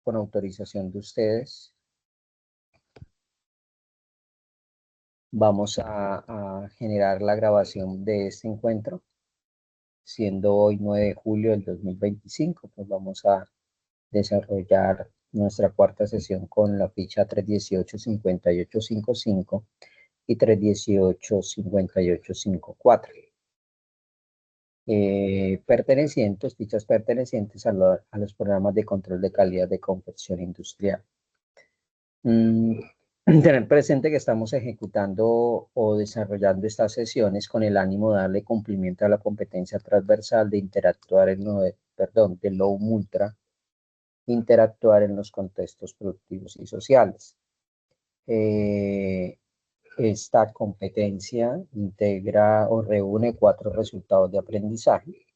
con autorización de ustedes, vamos a generar la grabación de este encuentro, siendo hoy 9 de julio del 2025, pues vamos a desarrollar nuestra cuarta sesión con la ficha 318-5855 y 318-5854. Fichas pertenecientes a los programas de control de calidad de confección industrial. Tener presente que estamos ejecutando o desarrollando estas sesiones con el ánimo de darle cumplimiento a la competencia transversal de interactuar de Low Ultra, interactuar en los contextos productivos y sociales. Esta competencia integra o reúne 4 resultados de aprendizaje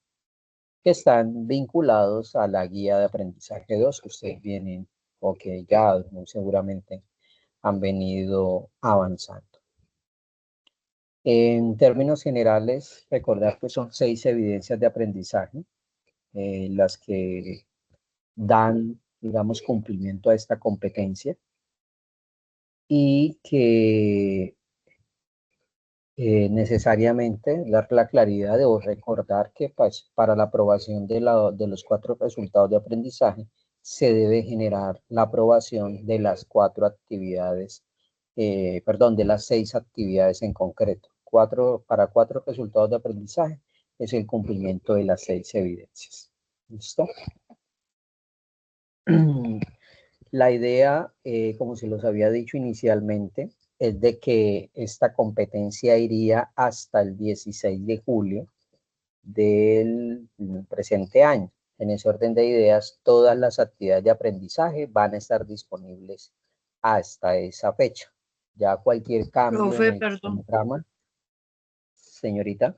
que están vinculados a la guía de aprendizaje 2 que ustedes vienen o que ya muy seguramente han venido avanzando. En términos generales, recordar que son 6 evidencias de aprendizaje las que dan, digamos, cumplimiento a esta competencia y que necesariamente dar la claridad o recordar que pues, para la aprobación de los 4 resultados de aprendizaje se debe generar la aprobación de las 4 actividades, de las 6 actividades en concreto. Para 4 resultados de aprendizaje es el cumplimiento de las 6 evidencias. ¿Listo? La idea, como se los había dicho inicialmente, es de que esta competencia iría hasta el 16 de julio del presente año. En ese orden de ideas, todas las actividades de aprendizaje van a estar disponibles hasta esa fecha. Ya cualquier cambio Profe, en el perdón. programa, señorita.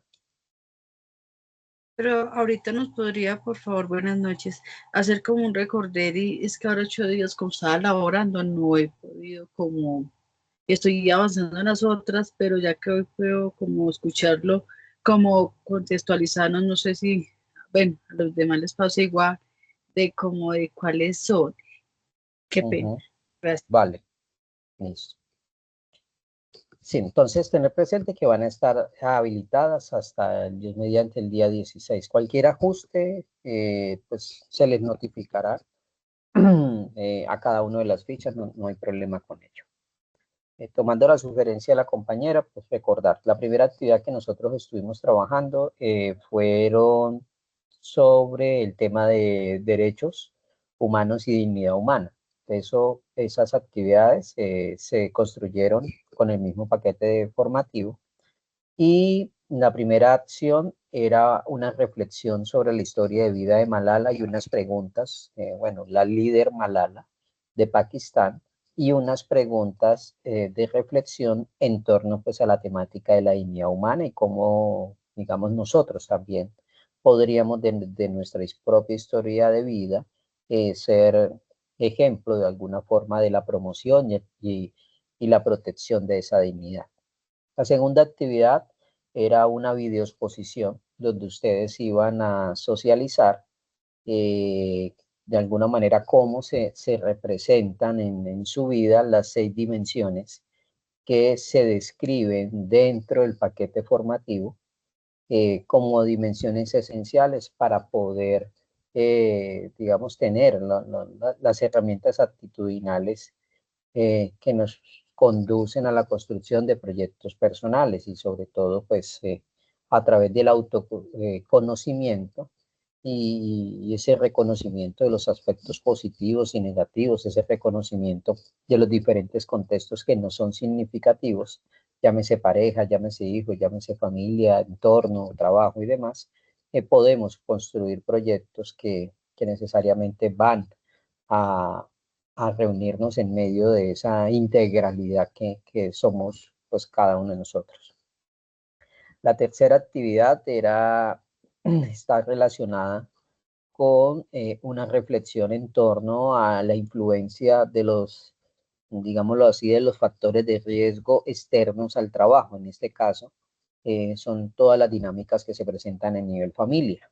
Pero ahorita nos podría, por favor, buenas noches, hacer como un recorder y es que ahora 8 días como estaba laborando no he podido como, estoy avanzando en las otras, pero ya que hoy puedo como escucharlo, como contextualizarnos, no sé si, bueno, a los demás les pasa igual, de como de cuáles son. Qué pena. Gracias. Vale, listo. Sí, entonces tener presente que van a estar habilitadas hasta mediante el día 16. Cualquier ajuste, pues se les notificará a cada una de las fichas, no hay problema con ello. Tomando la sugerencia de la compañera, pues recordar, la primera actividad que nosotros estuvimos trabajando fueron sobre el tema de derechos humanos y dignidad humana. Esas actividades se construyeron con el mismo paquete formativo y la primera acción era una reflexión sobre la historia de vida de Malala y unas preguntas, la líder Malala de Pakistán, y unas preguntas de reflexión en torno pues a la temática de la dignidad humana y cómo, digamos, nosotros también podríamos de nuestra propia historia de vida ser ejemplo de alguna forma de la promoción y la protección de esa dignidad. La segunda actividad era una videoexposición donde ustedes iban a socializar de alguna manera cómo se representan en su vida las 6 dimensiones que se describen dentro del paquete formativo como dimensiones esenciales para poder, digamos, tener las herramientas actitudinales que nos conducen a la construcción de proyectos personales y sobre todo pues a través del autoconocimiento y ese reconocimiento de los aspectos positivos y negativos, ese reconocimiento de los diferentes contextos que no son significativos, llámese pareja, llámese hijo, llámese familia, entorno, trabajo y demás, podemos construir proyectos que necesariamente van a, a reunirnos en medio de esa integralidad que somos pues cada uno de nosotros. La tercera actividad está relacionada con una reflexión en torno a la influencia de los, digámoslo así, de los factores de riesgo externos al trabajo. En este caso, son todas las dinámicas que se presentan a nivel familia.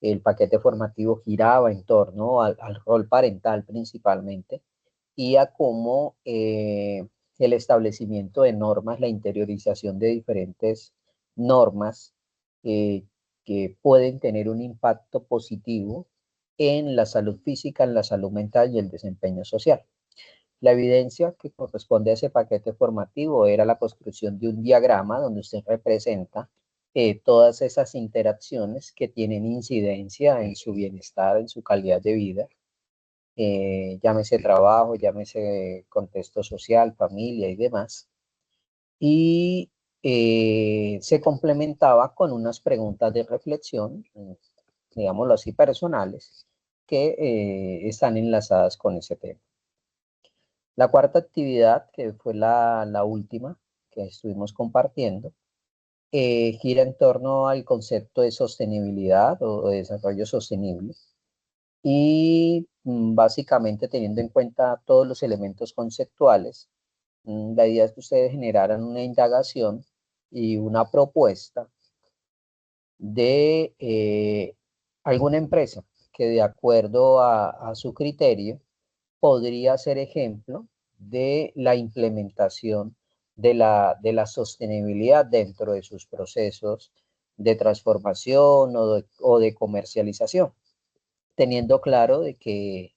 El paquete formativo giraba en torno al rol parental principalmente y a cómo el establecimiento de normas, la interiorización de diferentes normas eh, que pueden tener un impacto positivo en la salud física, en la salud mental y el desempeño social. La evidencia que corresponde a ese paquete formativo era la construcción de un diagrama donde usted representa todas esas interacciones que tienen incidencia en su bienestar, en su calidad de vida, llámese trabajo, llámese contexto social, familia y demás. Y se complementaba con unas preguntas de reflexión, digámoslo así, personales, que están enlazadas con ese tema. La cuarta actividad, que fue la última que estuvimos compartiendo, gira en torno al concepto de sostenibilidad o de desarrollo sostenible y básicamente teniendo en cuenta todos los elementos conceptuales, la idea es que ustedes generaran una indagación y una propuesta de alguna empresa que de acuerdo a su criterio podría ser ejemplo de la implementación de la sostenibilidad dentro de sus procesos de transformación o de comercialización, teniendo claro de que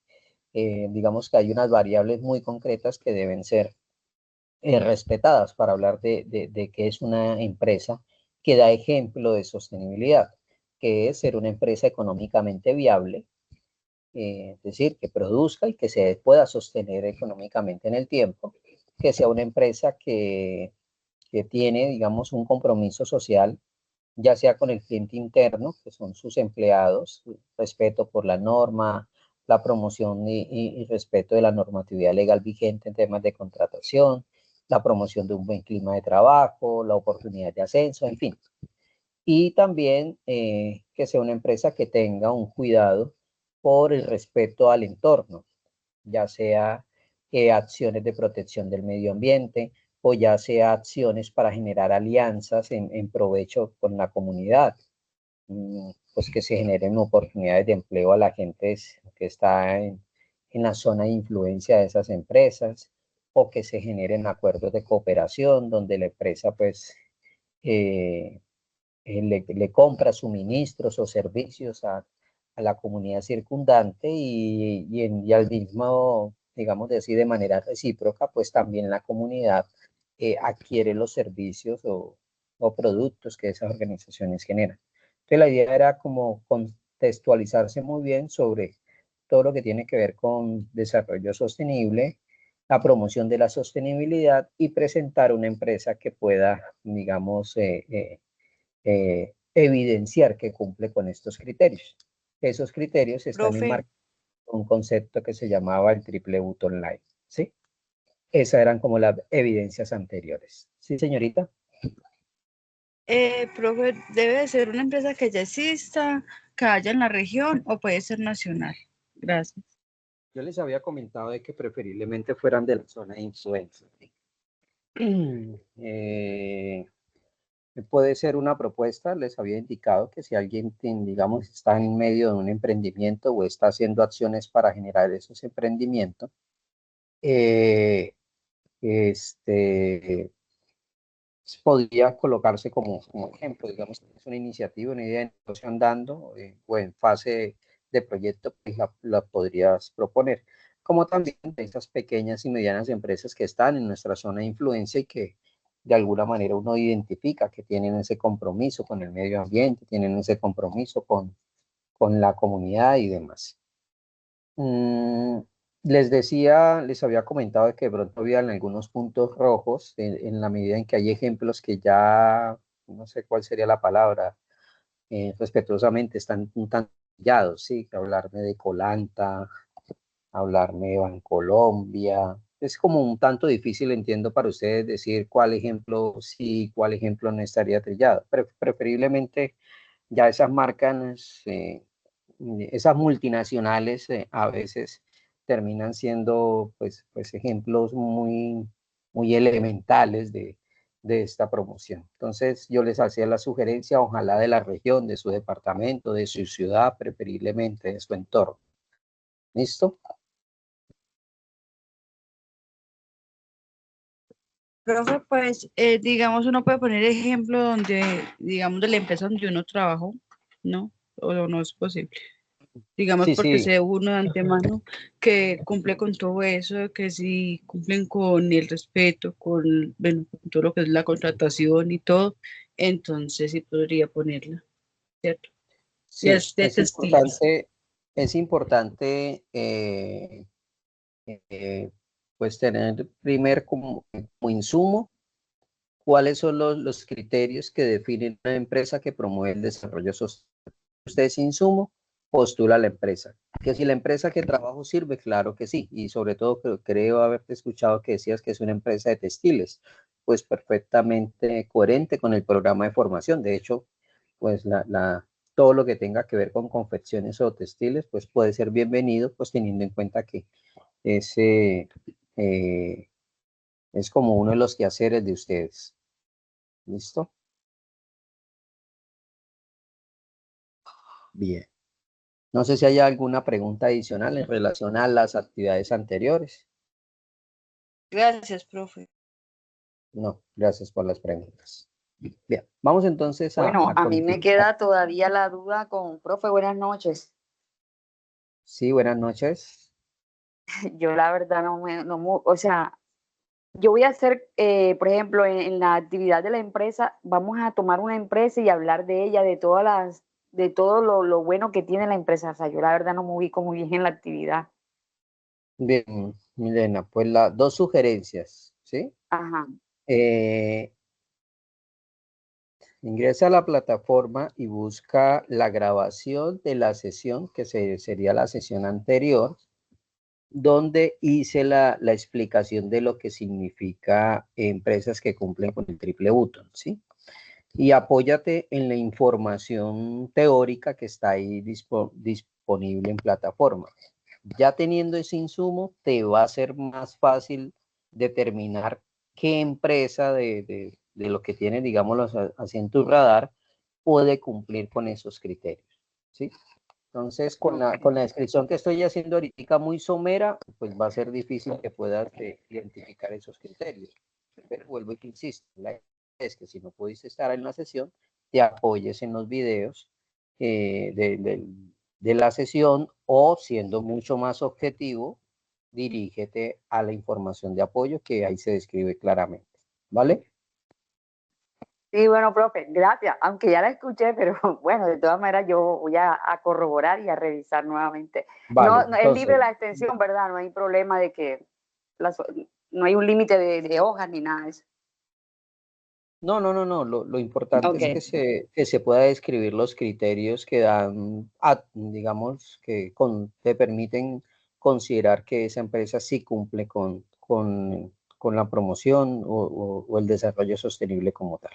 digamos que hay unas variables muy concretas que deben ser respetadas para hablar de que es una empresa que da ejemplo de sostenibilidad, que es ser una empresa económicamente viable, es decir, que produzca y que se pueda sostener económicamente en el tiempo, que sea una empresa que tiene, digamos, un compromiso social, ya sea con el cliente interno, que son sus empleados, respeto por la norma, la promoción y respeto de la normatividad legal vigente en temas de contratación, la promoción de un buen clima de trabajo, la oportunidad de ascenso, en fin. Y también que sea una empresa que tenga un cuidado por el respeto al entorno, ya sea acciones de protección del medio ambiente o ya sea acciones para generar alianzas en provecho con la comunidad, pues que se generen oportunidades de empleo a la gente que está en la zona de influencia de esas empresas o que se generen acuerdos de cooperación donde la empresa pues eh, le compra suministros o servicios a la comunidad circundante y al mismo, digamos así, de manera recíproca, pues también la comunidad adquiere los servicios o productos que esas organizaciones generan. Entonces la idea era como contextualizarse muy bien sobre todo lo que tiene que ver con desarrollo sostenible, la promoción de la sostenibilidad y presentar una empresa que pueda, digamos, evidenciar que cumple con estos criterios. Esos criterios están Profe, enmarcados en un concepto que se llamaba el triple button line, ¿sí? Esas eran como las evidencias anteriores. ¿Sí, señorita? profe, ¿debe de ser una empresa que ya exista, que haya en la región o puede ser nacional? Gracias. Yo les había comentado de que preferiblemente fueran de la zona de influencia. ¿Sí? eh, Puede ser una propuesta, les había indicado que si alguien, digamos, está en medio de un emprendimiento o está haciendo acciones para generar esos emprendimientos, eh, este, podría colocarse como ejemplo, digamos, que es una iniciativa, una idea de negocio andando o en fase de proyecto, pues la podrías proponer. Como también de esas pequeñas y medianas empresas que están en nuestra zona de influencia y que de alguna manera uno identifica que tienen ese compromiso con el medio ambiente, tienen ese compromiso con la comunidad y demás. Mm, les decía, les había comentado que de pronto habían algunos puntos rojos en la medida en que hay ejemplos que ya, no sé cuál sería la palabra, respetuosamente están un tanto sellados, sí, hablarme de Colanta, hablarme de Bancolombia. Es como un tanto difícil, entiendo, para ustedes decir cuál ejemplo sí, cuál ejemplo no estaría trillado. Preferiblemente ya esas marcas, esas multinacionales a veces terminan siendo pues ejemplos muy elementales de esta promoción. Entonces yo les hacía la sugerencia, ojalá de la región, de su departamento, de su ciudad, preferiblemente de su entorno. ¿Listo? Profe, pues, digamos, uno puede poner ejemplo donde, digamos, de la empresa donde uno trabajó, ¿no? O no es posible. Digamos, Sí, porque sí, sé uno de antemano que cumple con todo eso, que si cumplen con el respeto, con, bueno, con todo lo que es la contratación y todo, entonces sí podría ponerla, ¿cierto? Y sí, es de textiles. es importante eh, pues tener primero como insumo cuáles son los criterios que definen una empresa que promueve el desarrollo sostenible. Usted es insumo, postula a la empresa. Que si la empresa que trabajo sirve, claro que sí. Y sobre todo creo haberte escuchado que decías que es una empresa de textiles, pues perfectamente coherente con el programa de formación. De hecho, pues todo lo que tenga que ver con confecciones o textiles, pues puede ser bienvenido, pues teniendo en cuenta que ese es como uno de los quehaceres de ustedes. ¿Listo? Bien. No sé si hay alguna pregunta adicional en relación a las actividades anteriores. Gracias, profe. No, gracias por las preguntas. Bien, vamos entonces Bueno, a a mí me continuar. queda todavía la duda con, profe, buenas noches. Sí, buenas noches. Yo la verdad o sea, yo voy a hacer, por ejemplo, en la actividad de la empresa, vamos a tomar una empresa y hablar de ella, de todo lo bueno que tiene la empresa. O sea, yo la verdad no me ubico muy bien en la actividad. Bien, Milena, pues las dos sugerencias, ¿sí? Ajá. Eh, Ingresa a la plataforma y busca la grabación de la sesión, que sería la sesión anterior, donde hice la explicación de lo que significa empresas que cumplen con el triple button, ¿sí? Y apóyate en la información teórica que está ahí disponible en plataforma. Ya teniendo ese insumo, te va a ser más fácil determinar qué empresa de lo que tiene, digamos, así en tu radar, puede cumplir con esos criterios, ¿sí? Entonces, con la descripción que estoy haciendo ahorita muy somera, pues va a ser difícil que puedas identificar esos criterios. Pero vuelvo y te insisto, la idea es que si no pudiste estar en la sesión, te apoyes en los videos de la sesión o, siendo mucho más objetivo, dirígete a la información de apoyo que ahí se describe claramente. ¿Vale? Sí, bueno, profe, gracias. Aunque ya la escuché, pero bueno, de todas maneras yo voy a corroborar y a revisar nuevamente. Vale, No, no es libre entonces, la extensión, ¿verdad? No hay problema de que las, no hay un límite de hojas ni nada de eso. no. Lo importante Ok. es que se pueda describir los criterios que dan, digamos, que te permiten considerar que esa empresa sí cumple con la promoción o el desarrollo sostenible como tal.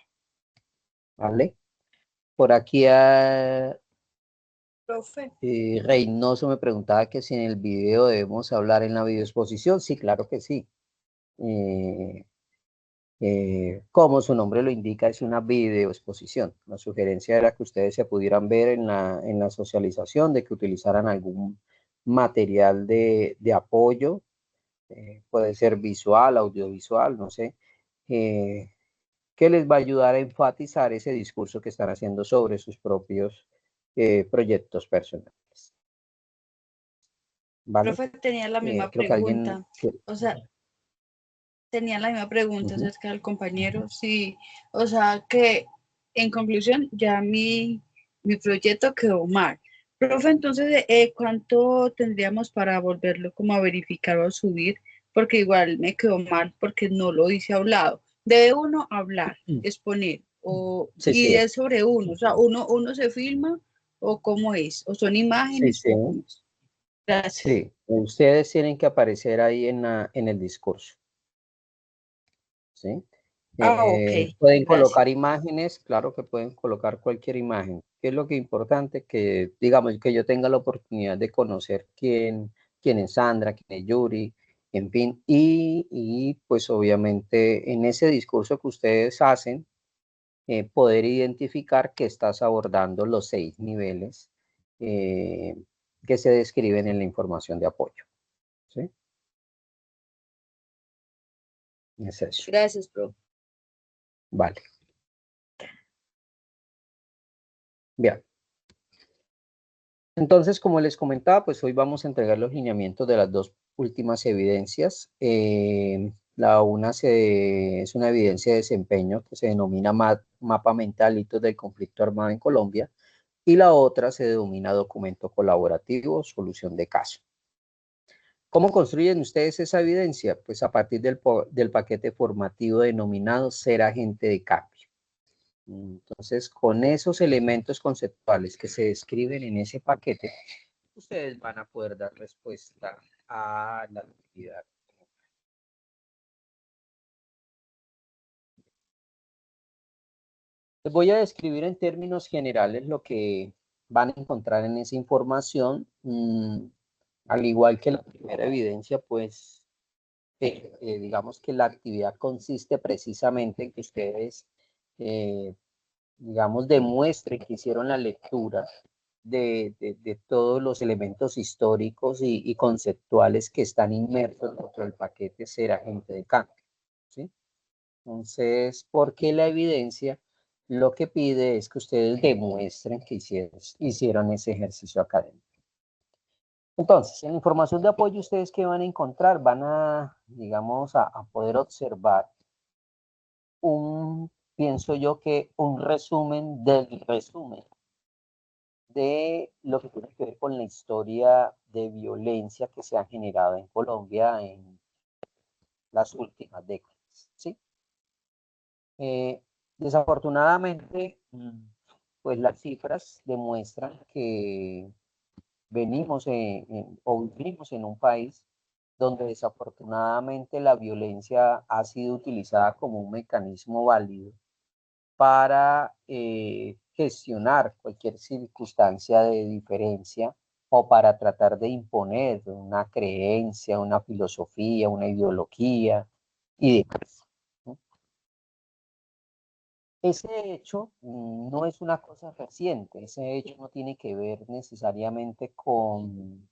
¿Vale? Por aquí Profe. Reynoso me preguntaba que si en el video debemos hablar en la videoexposición. Sí, claro que sí. Eh, Como su nombre lo indica, es una videoexposición. La sugerencia era que ustedes se pudieran ver en la socialización, de que utilizaran algún material de apoyo, puede ser visual, audiovisual, no sé, eh, que les va a ayudar a enfatizar ese discurso que están haciendo sobre sus propios proyectos personales. ¿Vale? Profe, tenía la misma Creo que alguien... pregunta. O sea, tenía la misma pregunta acerca del compañero. Sí, o sea que en conclusión ya mi proyecto quedó mal. Profe, entonces, ¿cuánto tendríamos para volverlo como a verificar o a subir? Porque igual me quedó mal porque no lo hice hablado. Debe uno hablar, exponer, Sí, y sí, es sobre uno, o sea, uno se filma o cómo es, o son sí, imágenes sí. o cómo es. Gracias. Sí, ustedes tienen que aparecer ahí en el discurso, ¿sí? Ah, ok, Pueden gracias. colocar imágenes, claro que pueden colocar cualquier imagen. ¿Qué es lo que es importante? Que, digamos, que yo tenga la oportunidad de conocer quién es Sandra, quién es Yuri, En fin, y pues obviamente en ese discurso que ustedes hacen, poder identificar que estás abordando los 6 niveles que se describen en la información de apoyo. ¿Sí? Es eso. Gracias, profe. Vale. Bien. Entonces, como les comentaba, pues hoy vamos a entregar los lineamientos de las dos últimas evidencias. La una es una evidencia de desempeño que se denomina mapa mental hitos del conflicto armado en Colombia, y la otra se denomina documento colaborativo, solución de caso. ¿Cómo construyen ustedes esa evidencia? Pues a partir del paquete formativo denominado Ser Agente de Cambio. Entonces, con esos elementos conceptuales que se describen en ese paquete, ustedes van a poder dar respuesta a la actividad. Les voy a describir en términos generales lo que van a encontrar en esa información. Al igual que la primera evidencia, pues digamos que la actividad consiste precisamente en que ustedes, digamos, demuestren que hicieron la lectura de todos los elementos históricos y conceptuales que están inmersos dentro del paquete Ser Agente de Cambio. ¿Sí? Entonces, porque la evidencia lo que pide es que ustedes demuestren que hicieron ese ejercicio académico. Entonces, en la información de apoyo, ¿ustedes qué van a encontrar? Van a, digamos, a poder observar pienso yo que un resumen del resumen de lo que tiene que ver con la historia de violencia que se ha generado en Colombia en las últimas décadas, ¿sí? Desafortunadamente, pues las cifras demuestran que vivimos en un país donde desafortunadamente la violencia ha sido utilizada como un mecanismo válido para gestionar cualquier circunstancia de diferencia o para tratar de imponer una creencia, una filosofía, una ideología y demás. Ese hecho no es una cosa reciente, ese hecho no tiene que ver necesariamente con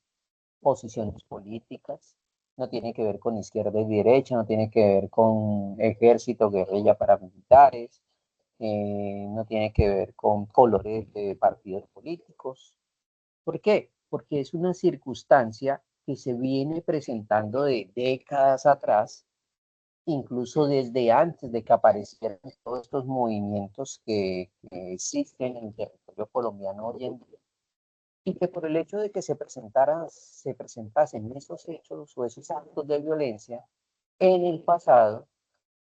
posiciones políticas, no tiene que ver con izquierda y derecha, no tiene que ver con ejército, guerrilla, paramilitares, no tiene que ver con colores de partidos políticos. ¿Por qué? Porque es una circunstancia que se viene presentando de décadas atrás, incluso desde antes de que aparecieran todos estos movimientos que existen en el territorio colombiano hoy en día, y que por el hecho de que se presentasen esos hechos o esos actos de violencia en el pasado,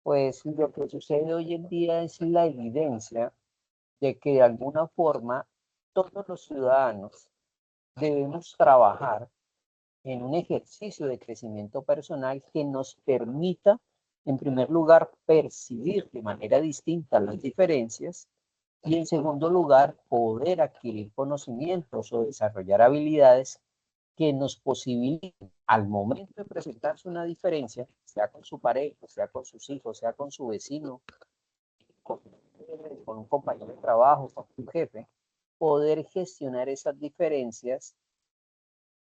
pues lo que sucede hoy en día es la evidencia de que de alguna forma todos los ciudadanos debemos trabajar en un ejercicio de crecimiento personal que nos permita, en primer lugar, percibir de manera distinta las diferencias y, en segundo lugar, poder adquirir conocimientos o desarrollar habilidades que nos posibiliten, al momento de presentarse una diferencia, sea con su pareja, sea con sus hijos, sea con su vecino, con un compañero de trabajo, con su jefe, poder gestionar esas diferencias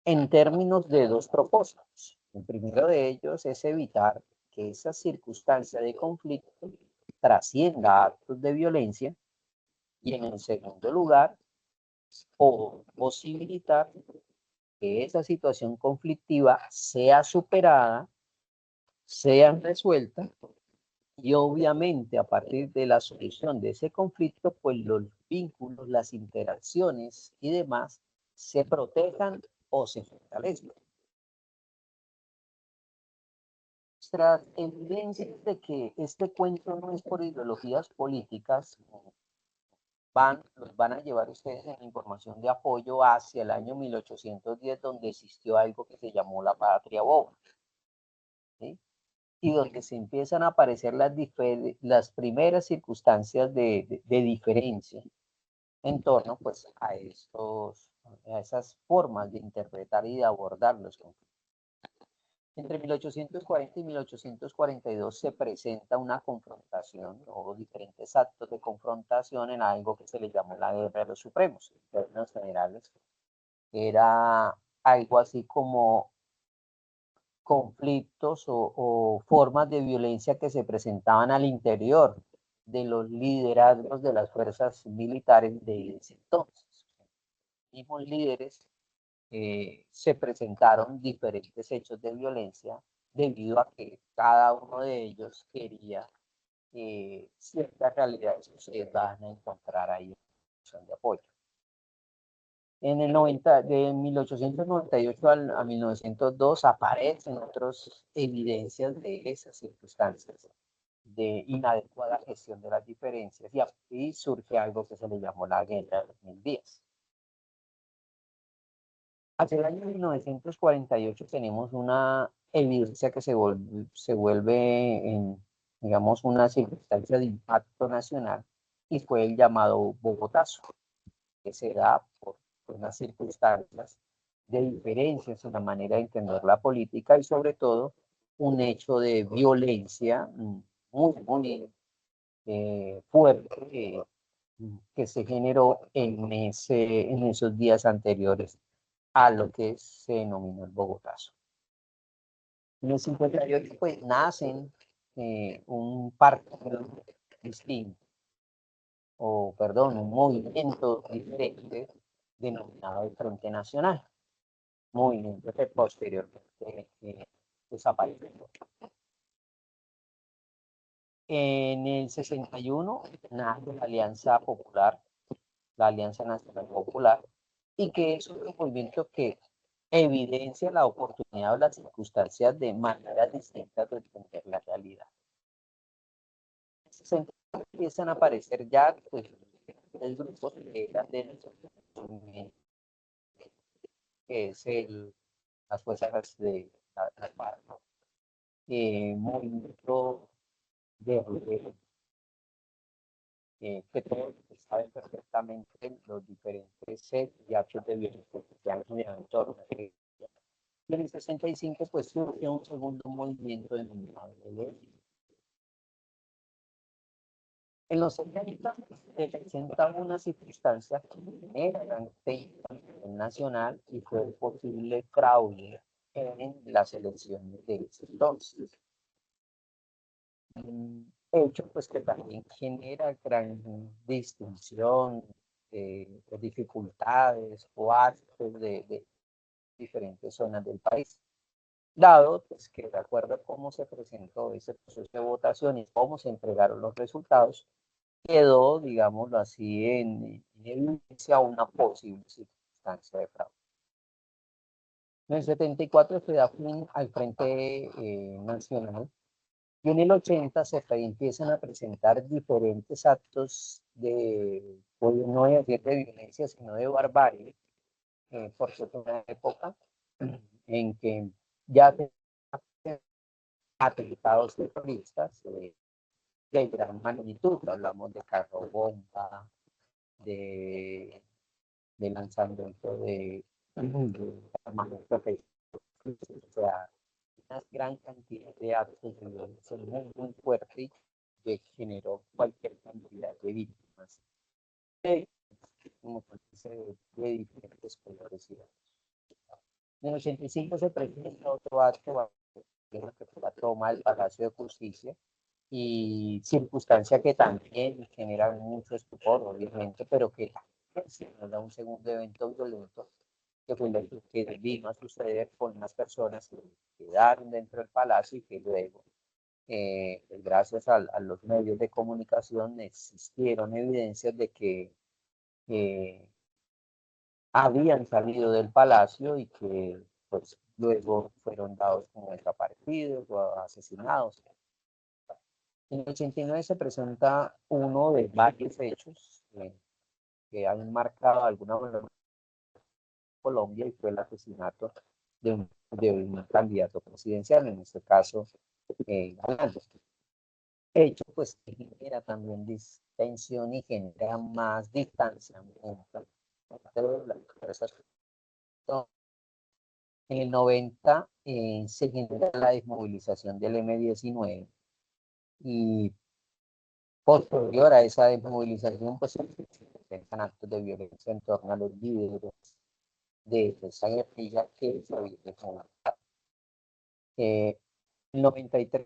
en términos de dos propósitos. El primero de ellos es evitar que esa circunstancia de conflicto trascienda a actos de violencia, y en el segundo lugar, o posibilitar que esa situación conflictiva sea superada, sea resuelta, y obviamente a partir de la solución de ese conflicto, pues los vínculos, las interacciones y demás se protejan o se fortalezcan. Nuestras evidencias de que este cuento no es por ideologías políticas los van a llevar ustedes en la información de apoyo hacia el año 1810, donde existió algo que se llamó la patria boba, ¿sí? Y donde se empiezan a aparecer las primeras circunstancias de diferencia en torno pues, a esas formas de interpretar y de abordar los conflictos. Entre 1840 y 1842 se presenta una confrontación o diferentes actos de confrontación en algo que se le llamó la Guerra de los Supremos. En términos generales, era algo así como conflictos o formas de violencia que se presentaban al interior de los liderazgos de las fuerzas militares de ese entonces. Los mismos líderes se presentaron diferentes hechos de violencia debido a que cada uno de ellos quería ciertas realidades que ustedes van a encontrar ahí en de apoyo. En el 90, de 1898 a 1902 aparecen otras evidencias de esas circunstancias de inadecuada gestión de las diferencias y aquí surge algo que se le llamó la Guerra de los 1000 días. Hacia el año 1948 tenemos una evidencia que se vuelve en, digamos, una circunstancia de impacto nacional y fue el llamado Bogotazo, que se da por unas circunstancias de diferencias en la manera de entender la política y sobre todo un hecho de violencia muy fuerte que se generó en esos días anteriores a lo que se denominó el Bogotazo. En el 58 pues nacen un partido distinto, o perdón, un movimiento diferente denominado el Frente Nacional, movimiento que posteriormente desapareció. En el 61 nace la Alianza Popular, la Alianza Nacional Popular, y que es un movimiento que evidencia la oportunidad o las circunstancias de maneras distintas de entender la realidad. En el 60 empiezan a aparecer ya pues, los grupos que eran de que es las fuerzas de la FARC, movimiento de que todos saben perfectamente los diferentes sets y actos de violencia que se han generado en torno a ellos. Y en el 65 pues surge un segundo movimiento denominado de en los 70 se presenta una circunstancia que genera nacional y fue posible fraude en las elecciones de ese entonces. Hecho pues que también genera gran distinción, dificultades o actos de diferentes zonas del país. Dado pues, que de acuerdo a cómo se presentó ese proceso de votación y cómo se entregaron los resultados, quedó, digámoslo así, en evidencia una posible circunstancia de fraude. En el 74 se da fin al Frente Nacional y en el 80 se empiezan a presentar diferentes actos de, no de violencia, sino de barbarie, por cierto, una época en que ya se atentados terroristas de gran magnitud, hablamos de carro bomba, de lanzamiento de armamento, o sea, una gran cantidad de actos de violencia muy fuerte que generó cualquier cantidad de víctimas, como dice, de diferentes colores y edades. En el 85 se presenta otro acto que fue la toma del Palacio de Justicia y circunstancia que también genera mucho estupor, obviamente, pero que nos da un segundo evento violento que fue lo que vino a suceder con unas personas que quedaron dentro del palacio y que luego, pues gracias a los medios de comunicación, existieron evidencias de que habían salido del palacio y que pues, luego fueron dados como desaparecidos o asesinados. En el 89 se presenta uno de varios hechos que han marcado alguna manera Colombia y fue el asesinato de un candidato presidencial, en este caso, Galán. Hecho pues que genera también distensión y genera más distanciamiento entre las fuerzas En el 90 se genera la desmovilización del M-19 y posterior a esa desmovilización pues se presentan actos de violencia en torno a los líderes de esa guerrilla que se había desmovilizado. El 93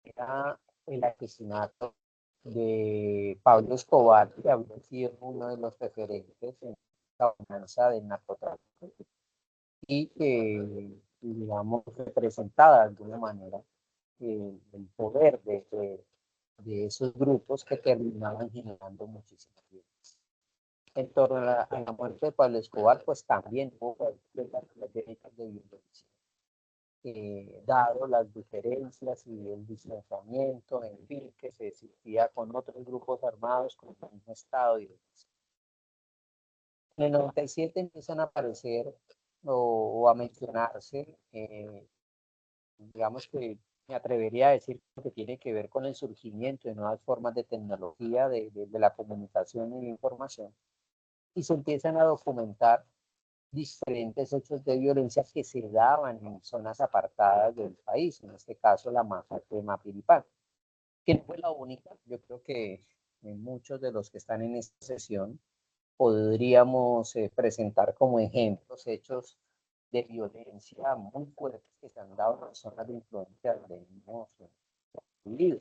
era el asesinato de Pablo Escobar, que había sido uno de los referentes en la venganza del narcotráfico y que, digamos, representaba de alguna manera el poder de esos grupos que terminaban generando muchísimas violencia. En torno a la muerte de Pablo Escobar, pues también hubo derechos de violencia. Dado las diferencias y el distanciamiento, en fin, que se existía con otros grupos armados, con el mismo Estado y demás. En el 97 empiezan a aparecer o a mencionarse, digamos que me atrevería a decir que tiene que ver con el surgimiento de nuevas formas de tecnología, de la comunicación y la información, y se empiezan a documentar diferentes hechos de violencia que se daban en zonas apartadas del país, en este caso la masacre de Mapiripán, que no fue la única. Yo creo que muchos de los que están en esta sesión podríamos presentar como ejemplos hechos de violencia muy fuertes que se han dado en zonas de influencia donde hemos vivido.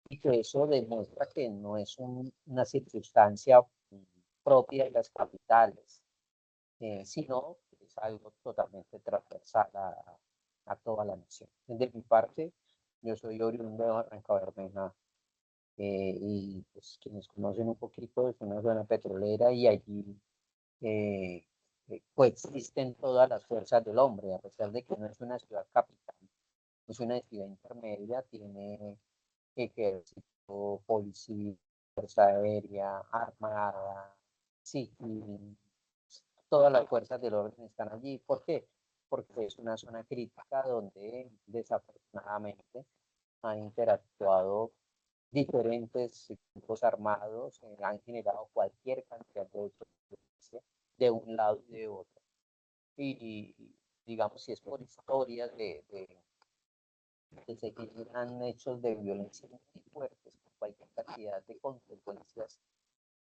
Y que eso demuestra que no es una circunstancia propia de las capitales, sino que es algo totalmente transversal a toda la nación. De mi parte, yo soy oriundo de Barrancabermeja, y pues quienes conocen un poquito es una zona petrolera y allí coexisten todas las fuerzas del hombre, a pesar de que no es una ciudad capital, es una ciudad intermedia, tiene ejército, policía, fuerza aérea, armada, sí, todas las fuerzas del orden están allí. ¿Por qué? Porque es una zona crítica donde desafortunadamente han interactuado diferentes grupos armados, han generado cualquier cantidad de violencia de un lado y de otro. Y digamos, si es por historias que se generan hechos de violencia muy fuertes, con cualquier cantidad de consecuencias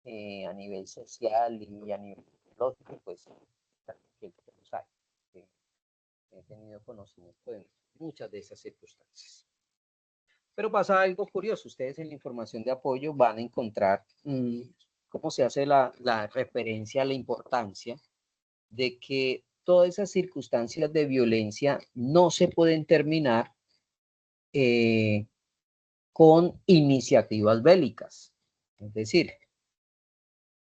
a nivel social y a nivel psicológico, pues que los hay. He tenido conocimiento de muchas de esas circunstancias. Pero pasa algo curioso, ustedes en la información de apoyo van a encontrar cómo se hace la referencia a la importancia de que todas esas circunstancias de violencia no se pueden terminar con iniciativas bélicas. Es decir,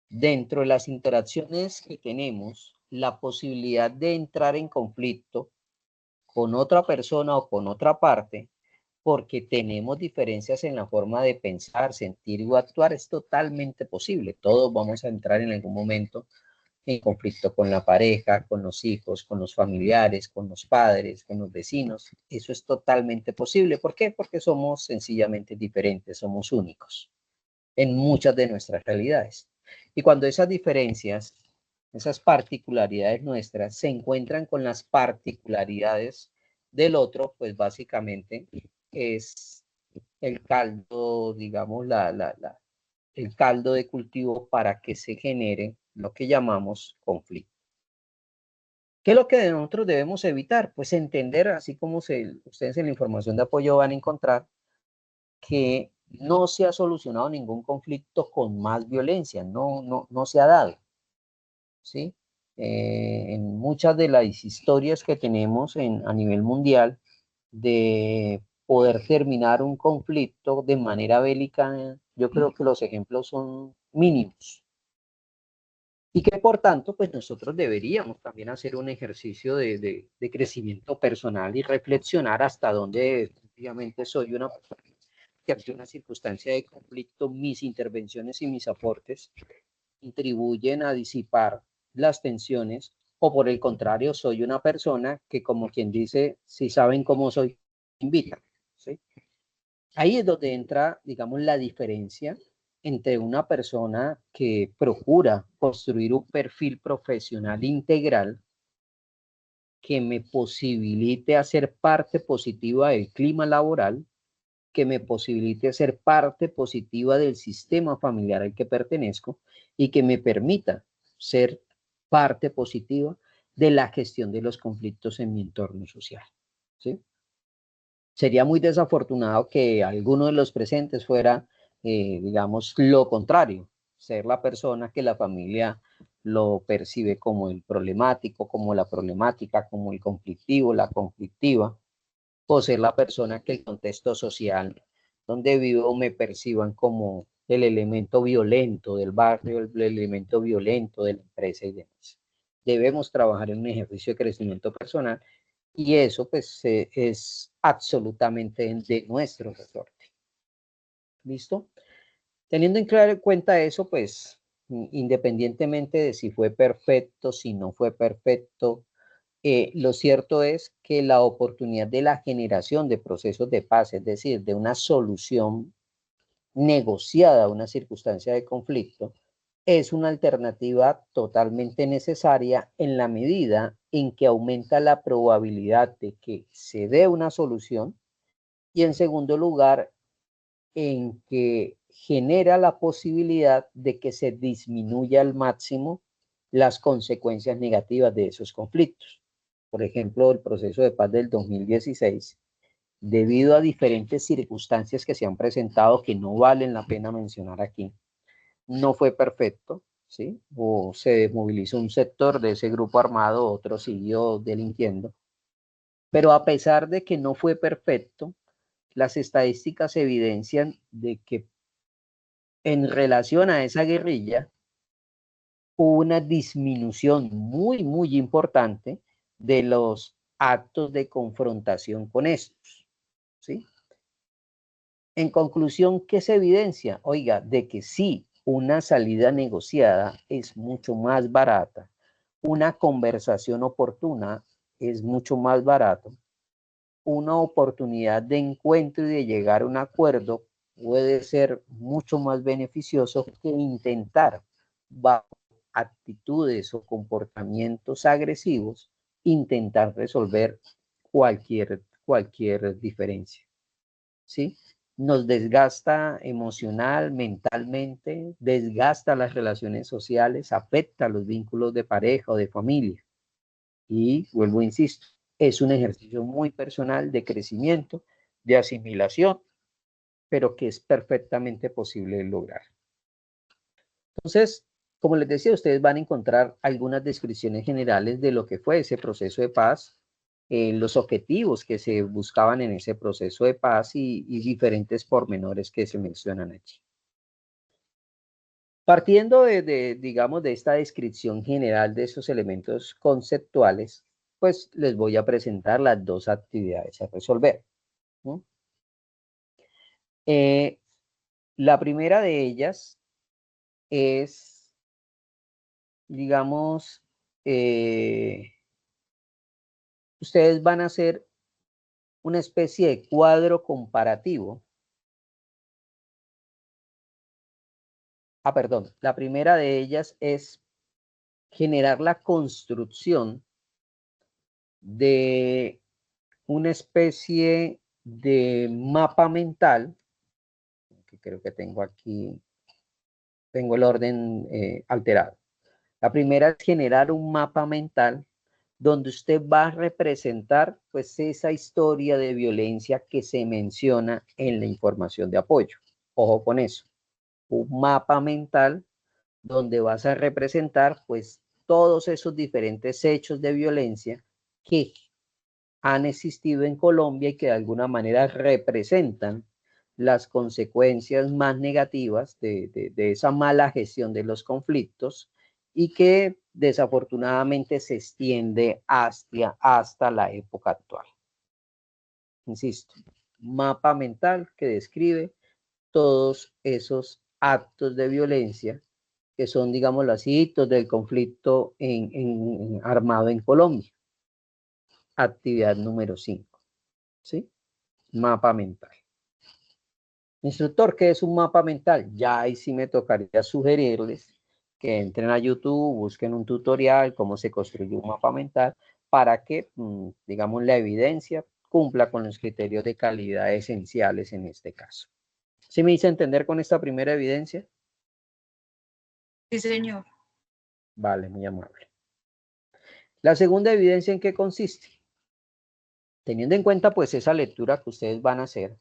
dentro de las interacciones que tenemos, la posibilidad de entrar en conflicto con otra persona o con otra parte, porque tenemos diferencias en la forma de pensar, sentir o actuar, es totalmente posible. Todos vamos a entrar en algún momento en conflicto con la pareja, con los hijos, con los familiares, con los padres, con los vecinos. Eso es totalmente posible. ¿Por qué? Porque somos sencillamente diferentes, somos únicos en muchas de nuestras realidades. Y cuando esas diferencias, esas particularidades nuestras se encuentran con las particularidades del otro, pues básicamente es el caldo, digamos, el caldo de cultivo para que se genere lo que llamamos conflicto. ¿Qué es lo que nosotros debemos evitar? Pues entender, así como ustedes en la información de apoyo van a encontrar, que no se ha solucionado ningún conflicto con más violencia, no se ha dado, ¿sí? En muchas de las historias que tenemos a nivel mundial de poder terminar un conflicto de manera bélica, yo creo que los ejemplos son mínimos. Y que por tanto, pues nosotros deberíamos también hacer un ejercicio de crecimiento personal y reflexionar hasta dónde efectivamente soy una persona que ante una circunstancia de conflicto, mis intervenciones y mis aportes contribuyen a disipar las tensiones, o por el contrario, soy una persona que, como quien dice, si saben cómo soy, invitan, ¿sí? Ahí es donde entra, digamos, la diferencia entre una persona que procura construir un perfil profesional integral que me posibilite hacer parte positiva del clima laboral, que me posibilite ser parte positiva del sistema familiar al que pertenezco y que me permita ser parte positiva de la gestión de los conflictos en mi entorno social, ¿sí? Sería muy desafortunado que alguno de los presentes fuera, digamos, lo contrario, ser la persona que la familia lo percibe como el problemático, como la problemática, como el conflictivo, la conflictiva, o ser la persona que el contexto social donde vivo me perciban como el elemento violento del barrio, el elemento violento de la empresa y demás. Debemos trabajar en un ejercicio de crecimiento personal y eso pues es absolutamente de nuestro resorte. ¿Listo? Teniendo en cuenta eso, pues independientemente de si fue perfecto, si no fue perfecto, lo cierto es que la oportunidad de la generación de procesos de paz, es decir, de una solución negociada a una circunstancia de conflicto, es una alternativa totalmente necesaria en la medida en que aumenta la probabilidad de que se dé una solución y en segundo lugar, en que genera la posibilidad de que se disminuya al máximo las consecuencias negativas de esos conflictos. Por ejemplo, el proceso de paz del 2016, debido a diferentes circunstancias que se han presentado que no valen la pena mencionar aquí, no fue perfecto, ¿sí? O se desmovilizó un sector de ese grupo armado, otro siguió delinquiendo. Pero a pesar de que no fue perfecto, las estadísticas evidencian de que en relación a esa guerrilla hubo una disminución muy importante de los actos de confrontación con estos, ¿sí? En conclusión, ¿qué se evidencia? Oiga, de que sí, una salida negociada es mucho más barata, una conversación oportuna es mucho más barato, una oportunidad de encuentro y de llegar a un acuerdo puede ser mucho más beneficioso que intentar, bajo actitudes o comportamientos agresivos, intentar resolver cualquier diferencia, ¿sí? Nos desgasta emocional, mentalmente, desgasta las relaciones sociales, afecta los vínculos de pareja o de familia. Y vuelvo, insisto, es un ejercicio muy personal de crecimiento, de asimilación, pero que es perfectamente posible de lograr. Entonces, como les decía, ustedes van a encontrar algunas descripciones generales de lo que fue ese proceso de paz, los objetivos que se buscaban en ese proceso de paz y diferentes pormenores que se mencionan aquí. Partiendo digamos, de esta descripción general de esos elementos conceptuales, pues les voy a presentar las dos actividades a resolver, ¿no? La primera de ellas es, digamos, ustedes van a hacer una especie de cuadro comparativo. Perdón, la primera de ellas es generar la construcción de una especie de mapa mental, que creo que tengo aquí, tengo el orden alterado. La primera es generar un mapa mental donde usted va a representar pues esa historia de violencia que se menciona en la información de apoyo. Ojo con eso, un mapa mental donde vas a representar pues todos esos diferentes hechos de violencia que han existido en Colombia y que de alguna manera representan las consecuencias más negativas de esa mala gestión de los conflictos y que desafortunadamente se extiende hasta la época actual. Insisto, mapa mental que describe todos esos actos de violencia que son, digamos, los hitos del conflicto armado en Colombia. Actividad número 5, ¿sí? Mapa mental. Instructor, ¿qué es un mapa mental? Ya ahí sí me tocaría sugerirles que entren a YouTube, busquen un tutorial, cómo se construye un mapa mental, para que, digamos, la evidencia cumpla con los criterios de calidad esenciales en este caso. ¿Sí me hice entender con esta primera evidencia? Sí, señor. Vale, muy amable. La segunda evidencia, ¿en qué consiste? Teniendo en cuenta pues esa lectura que ustedes van a hacer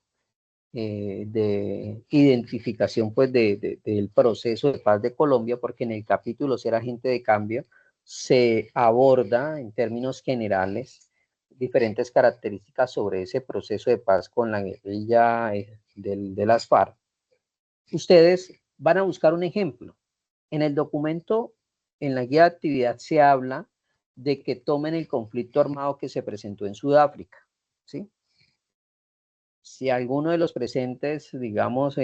de identificación pues del proceso de paz de Colombia, porque en el capítulo Ser agente de cambio se aborda en términos generales diferentes características sobre ese proceso de paz con la guerrilla de las FARC. Ustedes van a buscar un ejemplo. En el documento, en la guía de actividad se habla de que tomen el conflicto armado que se presentó en Sudáfrica, ¿sí? Si alguno de los presentes, digamos,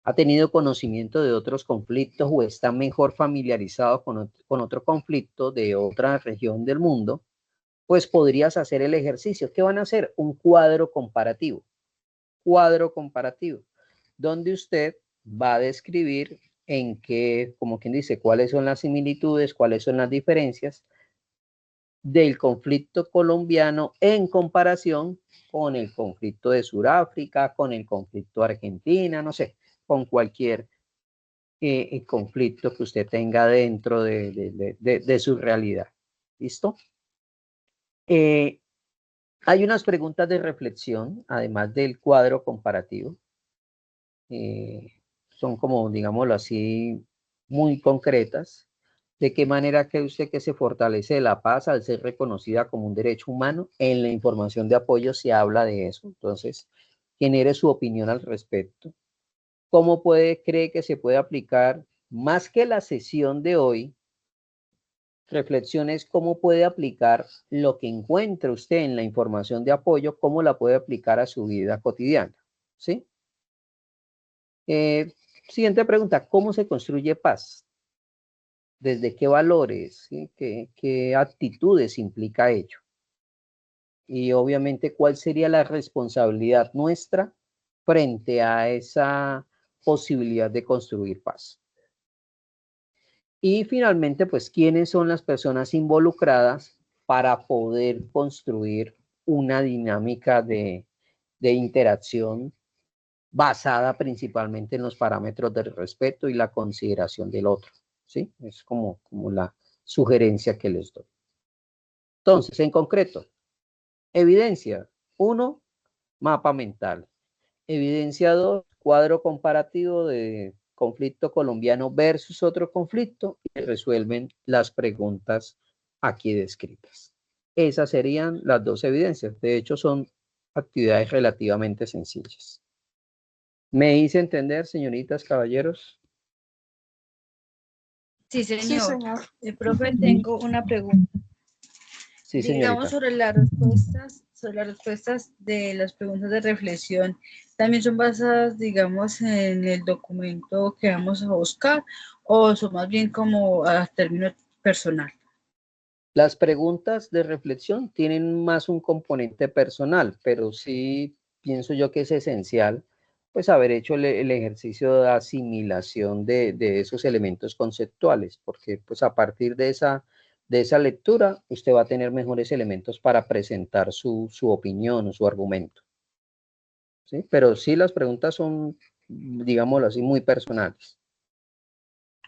ha tenido conocimiento de otros conflictos o está mejor familiarizado con otro conflicto de otra región del mundo, pues podrías hacer el ejercicio. ¿Qué van a hacer? Un cuadro comparativo. Cuadro comparativo, donde usted va a describir en qué, como quien dice, cuáles son las similitudes, cuáles son las diferencias del conflicto colombiano en comparación con el conflicto de Sudáfrica, con el conflicto Argentina, no sé, con cualquier conflicto que usted tenga dentro de su realidad. ¿Listo? Hay unas preguntas de reflexión, además del cuadro comparativo. Son como, digámoslo así, muy concretas. ¿De qué manera cree usted que se fortalece la paz al ser reconocida como un derecho humano? En la información de apoyo se habla de eso. Entonces, genere su opinión al respecto. ¿Cómo cree que se puede aplicar, más que la sesión de hoy, reflexiones, cómo puede aplicar lo que encuentre usted en la información de apoyo, cómo la puede aplicar a su vida cotidiana? ¿Sí? Siguiente pregunta, ¿cómo se construye paz? ¿Desde qué valores, ¿sí? ¿Qué actitudes implica ello? Y obviamente, ¿cuál sería la responsabilidad nuestra frente a esa posibilidad de construir paz? Y finalmente, pues, ¿quiénes son las personas involucradas para poder construir una dinámica de interacción basada principalmente en los parámetros del respeto y la consideración del otro? ¿Sí? Es como la sugerencia que les doy. Entonces, en concreto, evidencia 1, mapa mental. Evidencia 2, cuadro comparativo de conflicto colombiano versus otro conflicto y resuelven las preguntas aquí descritas. Esas serían las dos evidencias. De hecho, son actividades relativamente sencillas. ¿Me hice entender, señoritas, caballeros? Sí, señor. Sí, señor. Profe, tengo una pregunta. Sí, Digamos, señorita. sobre las respuestas de las preguntas de reflexión, ¿también son basadas, digamos, en el documento que vamos a buscar o son más bien como a término personal? Las preguntas de reflexión tienen más un componente personal, pero sí pienso yo que es esencial pues haber hecho el ejercicio de asimilación de esos elementos conceptuales, porque pues a partir de esa lectura usted va a tener mejores elementos para presentar su opinión o su argumento. ¿Sí? Pero sí, las preguntas son, digámoslo así, muy personales.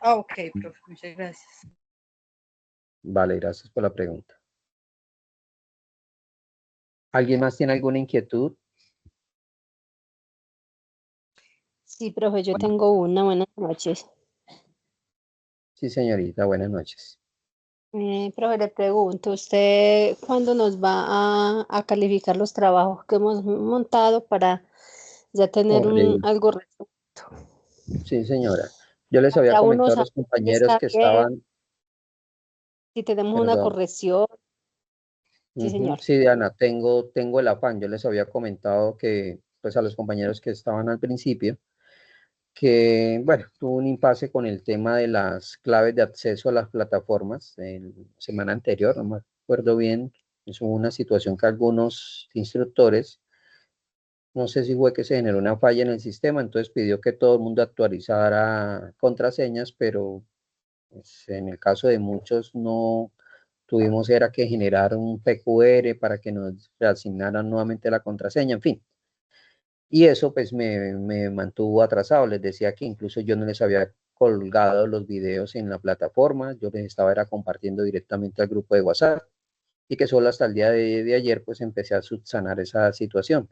Ah, ok, profe, muchas gracias. Vale, gracias por la pregunta. ¿Alguien más tiene alguna inquietud? Sí, profe, yo tengo una. Buenas noches. Sí, señorita, buenas noches. Profe, le pregunto, ¿usted cuándo nos va a calificar los trabajos que hemos montado para ya tener algo resuelto? Sí, señora. Yo les había Ya uno comentado a sabe los si compañeros está que bien, estaban, si tenemos una perdón. corrección. Sí, señor. Sí, Diana, tengo el afán. Yo les había comentado que, pues a los compañeros que estaban al principio, que, bueno, tuvo un impasse con el tema de las claves de acceso a las plataformas en semana anterior, no me acuerdo bien. Es una situación que algunos instructores, no sé si fue que se generó una falla en el sistema, entonces pidió que todo el mundo actualizara contraseñas, pero pues, en el caso de muchos no tuvimos era que generar un PQR para que nos reasignaran nuevamente la contraseña, en fin. Y eso pues me mantuvo atrasado. Les decía que incluso yo no les había colgado los videos en la plataforma, yo les estaba era compartiendo directamente al grupo de WhatsApp y que solo hasta el día de ayer pues empecé a subsanar esa situación.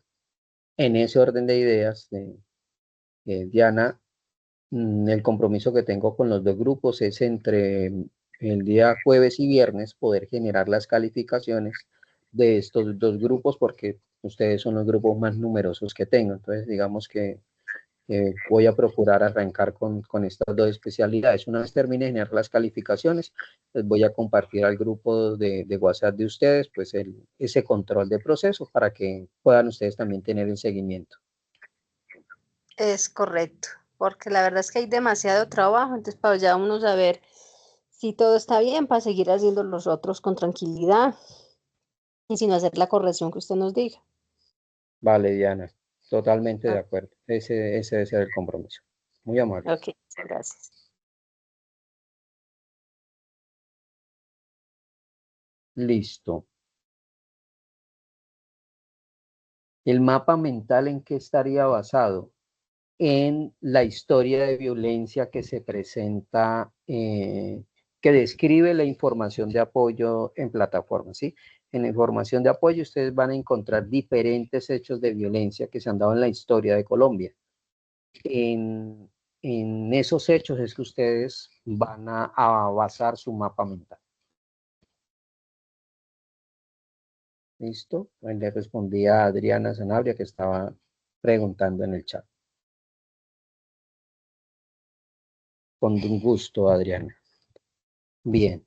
En ese orden de ideas, Diana, el compromiso que tengo con los dos grupos es entre el día jueves y viernes poder generar las calificaciones de estos dos grupos porque ustedes son los grupos más numerosos que tengo. Entonces, digamos que voy a procurar arrancar con estas dos especialidades. Una vez termine de generar las calificaciones, les voy a compartir al grupo de WhatsApp de ustedes, pues ese control de proceso para que puedan ustedes también tener el seguimiento. Es correcto, porque la verdad es que hay demasiado trabajo, entonces para ya uno saber si todo está bien para seguir haciendo los otros con tranquilidad y sin hacer la corrección que usted nos diga. Vale, Diana, totalmente de acuerdo. Ese debe ser el compromiso. Muy amable. Ok, muchas gracias. Listo. ¿El mapa mental en qué estaría basado? En la historia de violencia que se presenta, que describe la información de apoyo en plataformas, ¿sí? En la información de apoyo ustedes van a encontrar diferentes hechos de violencia que se han dado en la historia de Colombia. En esos hechos es que ustedes van a basar su mapa mental. ¿Listo? Le respondí a Adriana Sanabria que estaba preguntando en el chat. Con gusto, Adriana. Bien.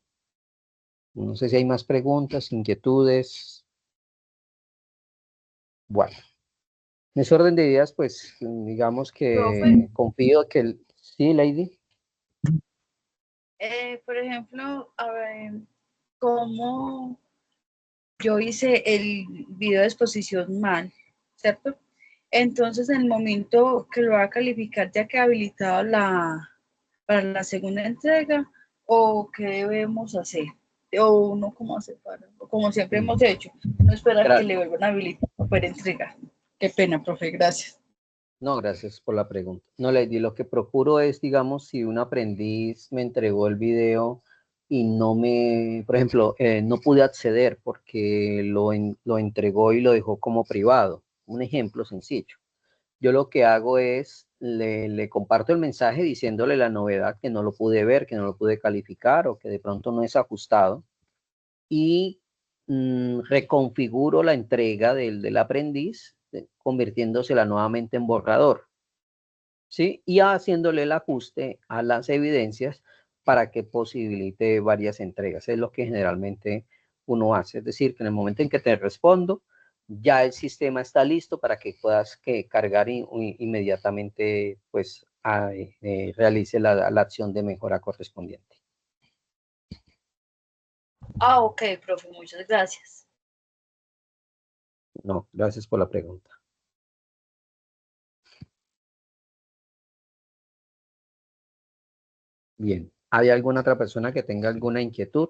No sé si hay más preguntas, inquietudes. Bueno. En ese orden de ideas, pues, digamos que confío que... Sí, Lady. Por ejemplo, a ver, ¿cómo yo hice el video de exposición mal, ¿cierto? Entonces, en el momento que lo va a calificar, ya que habilitado para la segunda entrega, ¿o qué debemos hacer? O uno cómo hacer como siempre hemos hecho, no esperar que le vuelvan a habilitar para entregar. Qué pena, profe, gracias. No, gracias por la pregunta. No, Lady, lo que procuro es, digamos, si un aprendiz me entregó el video y no me, por ejemplo, no pude acceder porque lo entregó y lo dejó como privado. Un ejemplo sencillo. Yo lo que hago es, le comparto el mensaje diciéndole la novedad que no lo pude ver, que no lo pude calificar o que de pronto no es ajustado y reconfiguro la entrega del aprendiz, convirtiéndosela nuevamente en borrador, ¿sí? Y haciéndole el ajuste a las evidencias para que posibilite varias entregas. Es lo que generalmente uno hace. Es decir, que en el momento en que te respondo, ya el sistema está listo para que puedas cargar inmediatamente, pues, realice la acción de mejora correspondiente. Ah, ok, profe, muchas gracias. No, gracias por la pregunta. Bien, ¿hay alguna otra persona que tenga alguna inquietud?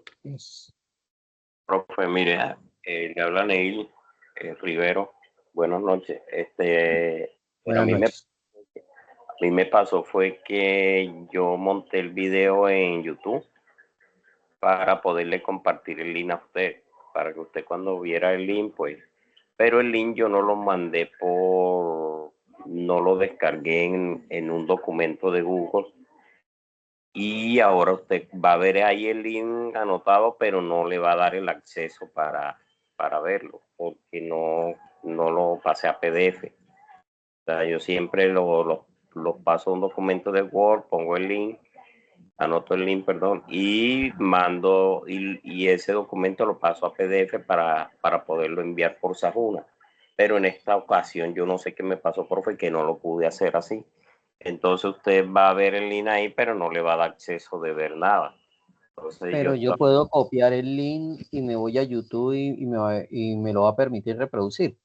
Profe, mire, le habla Neil Rivero. Buenas noches. Buenas noches. A mí me pasó fue que yo monté el video en YouTube para poderle compartir el link a usted, para que usted cuando viera el link, pues, pero el link yo no lo mandé no lo descargué en un documento de Google. Y ahora usted va a ver ahí el link anotado, pero no le va a dar el acceso para verlo, porque no lo pasé a PDF. O sea, yo siempre lo paso a un documento de Word, pongo el link, anoto el link, perdón, y mando, y ese documento lo paso a PDF para poderlo enviar por Sajuna. Pero en esta ocasión yo no sé qué me pasó, profe, que no lo pude hacer así. Entonces usted va a ver el link ahí, pero no le va a dar acceso de ver nada. Entonces, pero yo puedo copiar el link y me voy a YouTube y me lo va a permitir reproducir.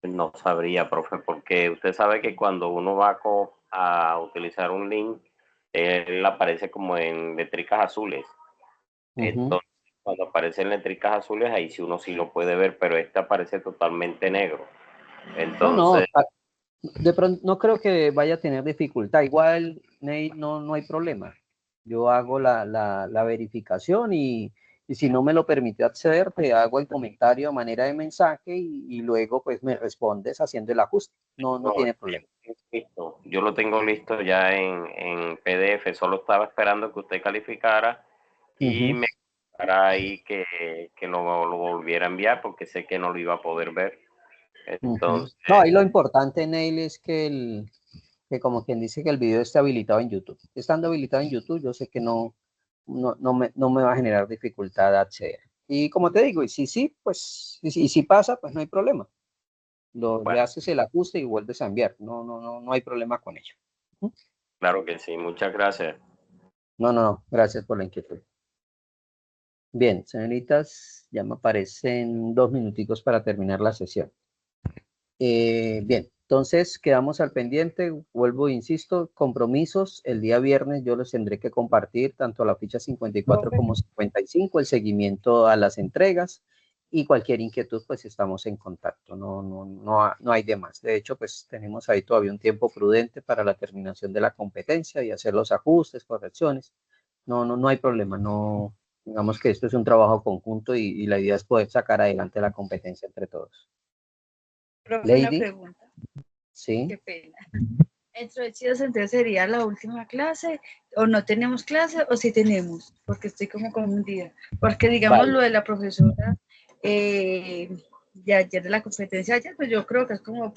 No sabría, profe, porque usted sabe que cuando uno va a utilizar un link, él aparece como en letricas azules. Entonces, cuando aparecen letricas azules, ahí sí uno sí lo puede ver, pero este aparece totalmente negro. Entonces, de pronto no creo que vaya a tener dificultad. Igual, Ney, no hay problema. Yo hago la verificación y si no me lo permite acceder, te hago el comentario a manera de mensaje y luego pues me respondes haciendo el ajuste. No tiene problema. Listo. Yo lo tengo listo ya en PDF, solo estaba esperando que usted calificara y me para ahí que lo volviera a enviar porque sé que no lo iba a poder ver. Entonces, No, ahí lo importante, Neil, es que como quien dice que el video esté habilitado en YouTube. Estando habilitado en YouTube, yo sé que no me va a generar dificultad acceder. Y como te digo, y si sí, pues, y si pasa, pues no hay problema. Le haces el ajuste y vuelves a enviar. No hay problema con ello. claro que sí, muchas gracias. No, gracias por la inquietud. Bien, señoritas, ya me aparecen 2 minuticos para terminar la sesión. Bien, entonces quedamos al pendiente, vuelvo, insisto, compromisos, el día viernes yo los tendré que compartir tanto la ficha 54 como 55, el seguimiento a las entregas y cualquier inquietud pues estamos en contacto, no hay de más. De hecho pues tenemos ahí todavía un tiempo prudente para la terminación de la competencia y hacer los ajustes, correcciones, no hay problema, no, digamos que esto es un trabajo conjunto y la idea es poder sacar adelante la competencia entre todos. Profe, Lady. una pregunta. Sí. Qué pena. ¿Dentro de Chidas entonces sería la última clase? ¿O no tenemos clase o sí tenemos? Porque estoy como confundida. Porque digamos lo de la profesora de ayer de la competencia ayer, pues yo creo que es como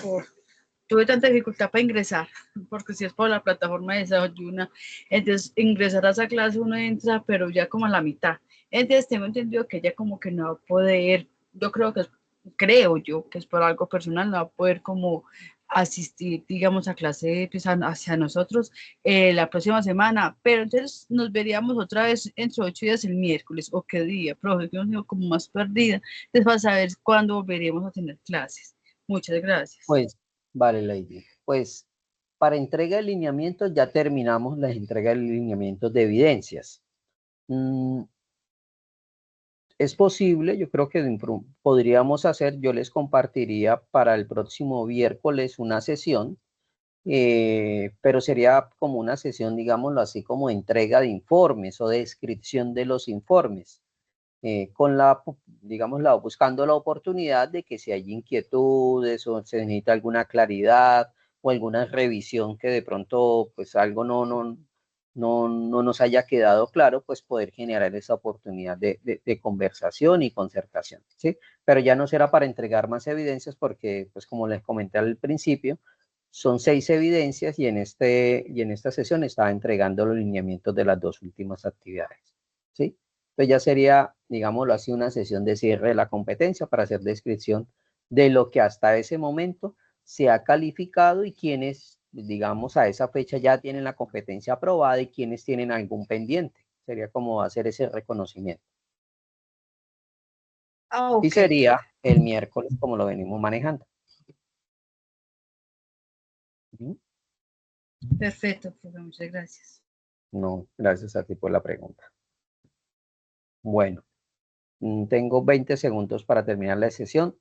tuve tanta dificultad para ingresar, porque si es por la plataforma de Desayuna, entonces ingresar a esa clase uno entra, pero ya como a la mitad. Entonces tengo entendido que ella como que no va a poder, yo creo yo que es por algo personal, no va a poder como asistir, digamos, a clase pues, hacia nosotros la próxima semana, pero entonces nos veríamos otra vez entre 8 días el miércoles, o qué día, profe, yo me como más perdida, entonces para saber cuándo volveríamos a tener clases. Muchas gracias. Pues, vale, Lady. Pues, para entrega de lineamientos ya terminamos la entrega de lineamientos de evidencias. Es posible, yo creo que podríamos hacer, yo les compartiría para el próximo miércoles una sesión, pero sería como una sesión, digámoslo así, como entrega de informes o descripción de los informes, digamos, buscando la oportunidad de que si hay inquietudes o se necesita alguna claridad o alguna revisión que de pronto pues algo no nos haya quedado claro, pues poder generar esa oportunidad de conversación y concertación, ¿sí? Pero ya no será para entregar más evidencias porque, pues como les comenté al principio, son 6 evidencias y en esta sesión estaba entregando los lineamientos de las 2 últimas actividades, ¿sí? Entonces ya sería, digámoslo así, una sesión de cierre de la competencia para hacer descripción de lo que hasta ese momento se ha calificado y quienes, digamos, a esa fecha ya tienen la competencia aprobada y quienes tienen algún pendiente. Sería como hacer ese reconocimiento. Okay. Y sería el miércoles como lo venimos manejando. Perfecto, profe, muchas gracias. No, gracias a ti por la pregunta. Bueno, tengo 20 segundos para terminar la sesión.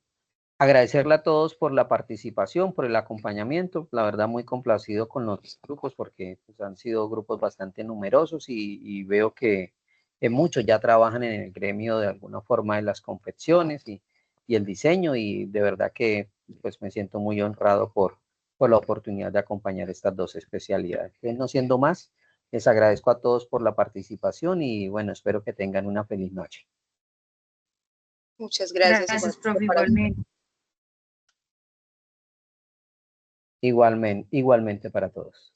Agradecerle a todos por la participación, por el acompañamiento. La verdad, muy complacido con los grupos porque pues, han sido grupos bastante numerosos y veo que muchos ya trabajan en el gremio de alguna forma de las confecciones y el diseño y de verdad que pues me siento muy honrado por la oportunidad de acompañar estas 2 especialidades. No siendo más, les agradezco a todos por la participación y bueno, espero que tengan una feliz noche. Muchas gracias. Gracias, profe, igualmente. Igualmente para todos.